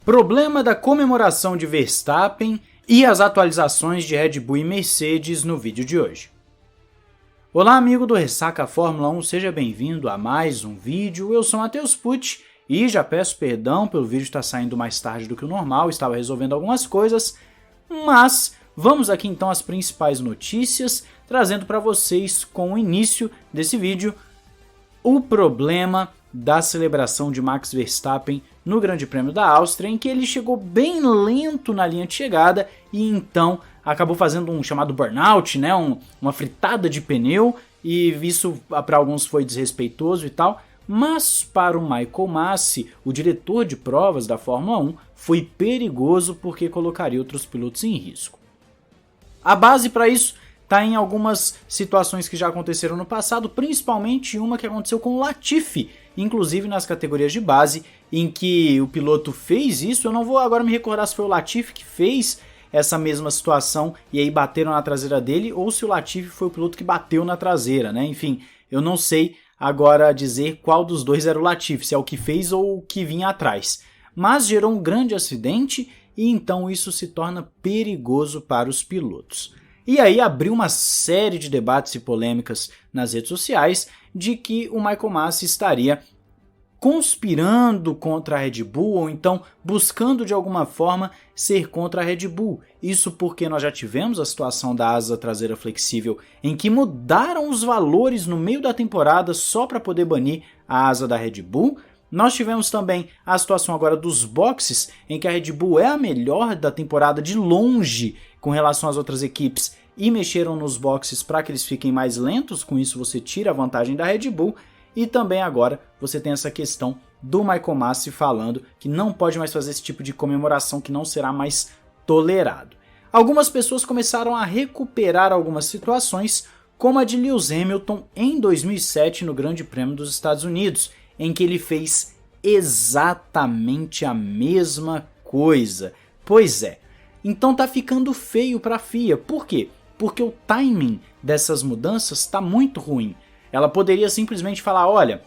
Problema da comemoração de Verstappen e as atualizações de Red Bull e Mercedes no vídeo de hoje. Olá amigo do Ressaca Fórmula 1, seja bem-vindo a mais um vídeo. Eu sou Matheus Pucci e já peço perdão pelo vídeo estar saindo mais tarde do que o normal, estava resolvendo algumas coisas, mas vamos aqui então às principais notícias, trazendo para vocês com o início desse vídeo o problema da celebração de Max Verstappen no Grande Prêmio da Áustria, em que ele chegou bem lento na linha de chegada e então acabou fazendo um chamado burnout, né, uma fritada de pneu, e isso para alguns foi desrespeitoso e tal, mas para o Michael Masi, o diretor de provas da Fórmula 1, foi perigoso porque colocaria outros pilotos em risco. A base para isso está em algumas situações que já aconteceram no passado, principalmente uma que aconteceu com o Latifi, inclusive nas categorias de base, em que o piloto fez isso. Eu não vou agora me recordar se foi o Latifi que fez essa mesma situação e aí bateram na traseira dele, ou se o Latifi foi o piloto que bateu na traseira, né? Enfim, eu não sei agora dizer qual dos dois era o Latifi, se é o que fez ou o que vinha atrás. Mas gerou um grande acidente e então isso se torna perigoso para os pilotos. E aí abriu uma série de debates e polêmicas nas redes sociais de que o Michael Masi estaria conspirando contra a Red Bull ou então buscando de alguma forma ser contra a Red Bull. Isso porque nós já tivemos a situação da asa traseira flexível em que mudaram os valores no meio da temporada só para poder banir a asa da Red Bull. Nós tivemos também a situação agora dos boxes, em que a Red Bull é a melhor da temporada de longe com relação às outras equipes e mexeram nos boxes para que eles fiquem mais lentos, com isso você tira a vantagem da Red Bull. E também agora você tem essa questão do Michael Masi falando que não pode mais fazer esse tipo de comemoração, que não será mais tolerado. Algumas pessoas começaram a recuperar algumas situações, como a de Lewis Hamilton em 2007 no Grande Prêmio dos Estados Unidos, em que ele fez exatamente a mesma coisa. Pois é, então tá ficando feio para a FIA. Por quê? Porque o timing dessas mudanças está muito ruim. Ela poderia simplesmente falar, olha,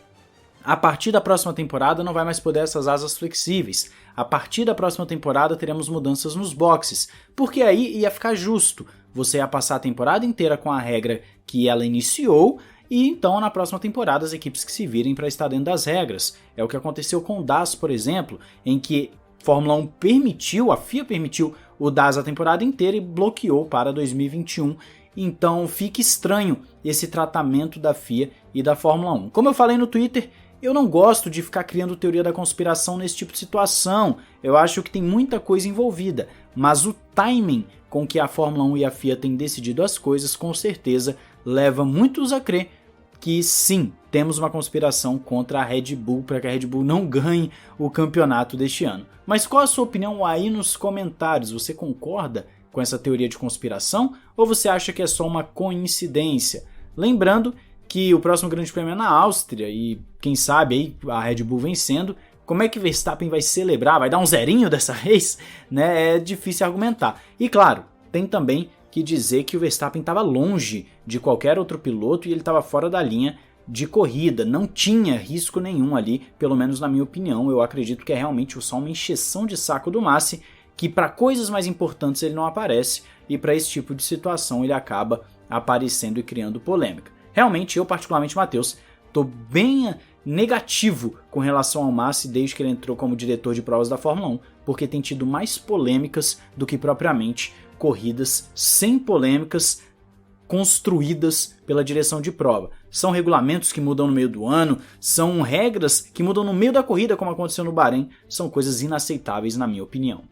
a partir da próxima temporada não vai mais poder essas asas flexíveis. A partir da próxima temporada teremos mudanças nos boxes, porque aí ia ficar justo. Você ia passar a temporada inteira com a regra que ela iniciou, e então na próxima temporada as equipes que se virem para estar dentro das regras. É o que aconteceu com o DAS, por exemplo, em que Fórmula 1 permitiu, a FIA permitiu o DAS a temporada inteira e bloqueou para 2021. Então fica estranho esse tratamento da FIA e da Fórmula 1. Como eu falei no Twitter, eu não gosto de ficar criando teoria da conspiração nesse tipo de situação. Eu acho que tem muita coisa envolvida, mas o timing com que a Fórmula 1 e a FIA têm decidido as coisas com certeza leva muitos a crer que sim, temos uma conspiração contra a Red Bull para que a Red Bull não ganhe o campeonato deste ano. Mas qual a sua opinião aí nos comentários? Você concorda com essa teoria de conspiração ou você acha que é só uma coincidência? Lembrando que o próximo Grande Prêmio é na Áustria e quem sabe aí a Red Bull vencendo, como é que Verstappen vai celebrar? Vai dar um zerinho dessa vez? Né? É difícil argumentar. E claro, tem também que dizer que o Verstappen estava longe de qualquer outro piloto e ele estava fora da linha de corrida, não tinha risco nenhum ali, pelo menos na minha opinião. Eu acredito que é realmente só uma encheção de saco do Masi, que para coisas mais importantes ele não aparece e para esse tipo de situação ele acaba aparecendo e criando polêmica. Realmente, eu particularmente, Matheus, estou bem negativo com relação ao Masi desde que ele entrou como diretor de provas da Fórmula 1, porque tem tido mais polêmicas do que propriamente corridas sem polêmicas construídas pela direção de prova. São regulamentos que mudam no meio do ano, são regras que mudam no meio da corrida, como aconteceu no Bahrein, são coisas inaceitáveis na minha opinião.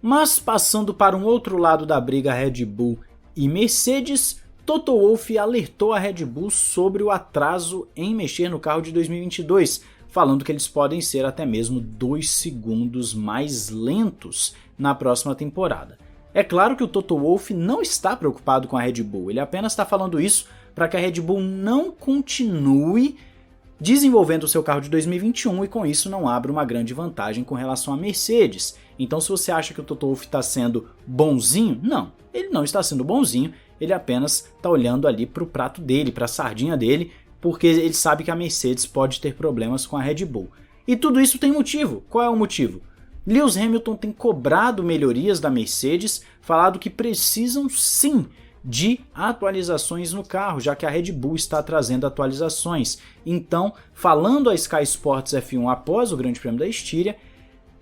Mas passando para um outro lado da briga Red Bull e Mercedes, Toto Wolff alertou a Red Bull sobre o atraso em mexer no carro de 2022, falando que eles podem ser até mesmo 2 segundos mais lentos na próxima temporada. É claro que o Toto Wolff não está preocupado com a Red Bull, ele apenas está falando isso para que a Red Bull não continue desenvolvendo o seu carro de 2021 e com isso não abra uma grande vantagem com relação à Mercedes. Então se você acha que o Toto Wolff está sendo bonzinho, não, ele não está sendo bonzinho, ele apenas está olhando ali para o prato dele, para a sardinha dele, porque ele sabe que a Mercedes pode ter problemas com a Red Bull. E tudo isso tem motivo. Qual é o motivo? Lewis Hamilton tem cobrado melhorias da Mercedes, falado que precisam sim de atualizações no carro, já que a Red Bull está trazendo atualizações. Então, falando a Sky Sports F1 após o Grande Prêmio da Estíria,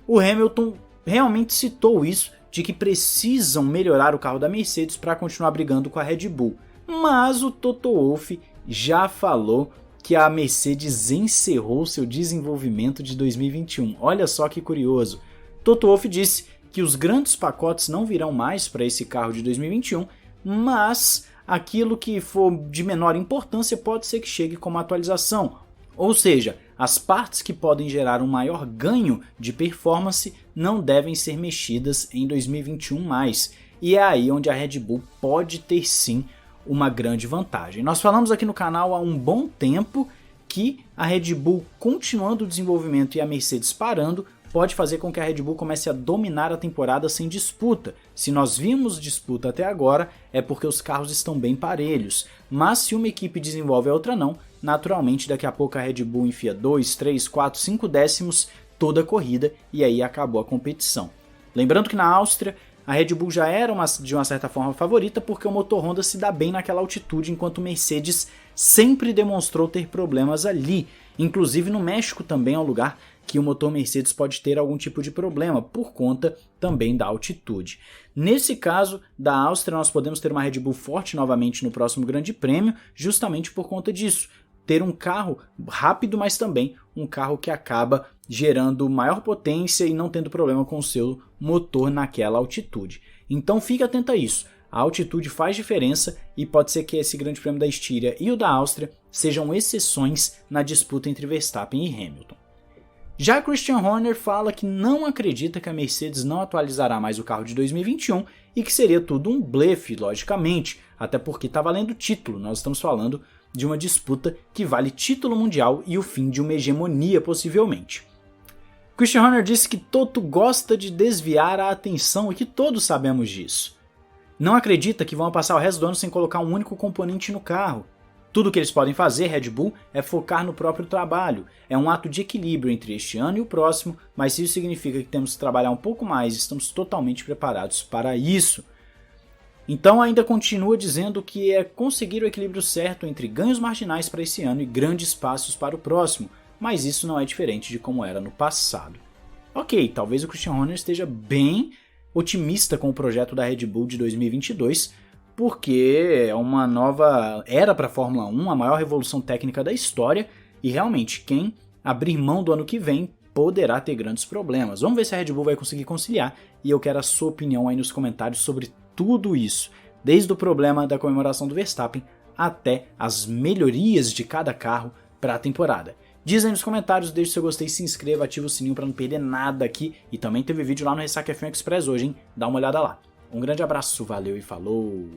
o Hamilton realmente citou isso, de que precisam melhorar o carro da Mercedes para continuar brigando com a Red Bull. Mas o Toto Wolff já falou que a Mercedes encerrou seu desenvolvimento de 2021. Olha só que curioso. Toto Wolff disse que os grandes pacotes não virão mais para esse carro de 2021, mas aquilo que for de menor importância pode ser que chegue como atualização. Ou seja, as partes que podem gerar um maior ganho de performance não devem ser mexidas em 2021 mais. E é aí onde a Red Bull pode ter sim uma grande vantagem. Nós falamos aqui no canal há um bom tempo que a Red Bull continuando o desenvolvimento e a Mercedes parando pode fazer com que a Red Bull comece a dominar a temporada sem disputa. Se nós vimos disputa até agora, é porque os carros estão bem parelhos, mas se uma equipe desenvolve a outra não, naturalmente daqui a pouco a Red Bull enfia 2, 3, 4, 5 décimos toda a corrida e aí acabou a competição. Lembrando que na Áustria a Red Bull já era de uma certa forma favorita porque o motor Honda se dá bem naquela altitude, enquanto o Mercedes sempre demonstrou ter problemas ali. Inclusive no México também é um lugar que o motor Mercedes pode ter algum tipo de problema, por conta também da altitude. Nesse caso da Áustria, nós podemos ter uma Red Bull forte novamente no próximo Grande Prêmio, justamente por conta disso. Ter um carro rápido, mas também um carro que acaba gerando maior potência e não tendo problema com o seu motor naquela altitude. Então fique atento a isso. A altitude faz diferença e pode ser que esse Grande Prêmio da Estíria e o da Áustria sejam exceções na disputa entre Verstappen e Hamilton. Já Christian Horner fala que não acredita que a Mercedes não atualizará mais o carro de 2021 e que seria tudo um blefe, logicamente, até porque está valendo título, nós estamos falando de uma disputa que vale título mundial e o fim de uma hegemonia possivelmente. Christian Horner disse que Toto gosta de desviar a atenção e que todos sabemos disso. Não acredita que vão passar o resto do ano sem colocar um único componente no carro. Tudo que eles podem fazer, Red Bull, é focar no próprio trabalho. É um ato de equilíbrio entre este ano e o próximo, mas isso significa que temos que trabalhar um pouco mais e estamos totalmente preparados para isso. Então ainda continua dizendo que é conseguir o equilíbrio certo entre ganhos marginais para esse ano e grandes passos para o próximo, mas isso não é diferente de como era no passado. Ok, talvez o Christian Horner esteja bem otimista com o projeto da Red Bull de 2022, porque é uma nova era para a Fórmula 1, a maior revolução técnica da história, e realmente quem abrir mão do ano que vem poderá ter grandes problemas. Vamos ver se a Red Bull vai conseguir conciliar, e eu quero a sua opinião aí nos comentários sobre tudo isso, desde o problema da comemoração do Verstappen até as melhorias de cada carro para a temporada. Diz aí nos comentários, deixe seu gostei, se inscreva, ativa o sininho para não perder nada aqui, e também teve vídeo lá no Ressaca F1 Express hoje, hein? Dá uma olhada lá. Um grande abraço, valeu e falou!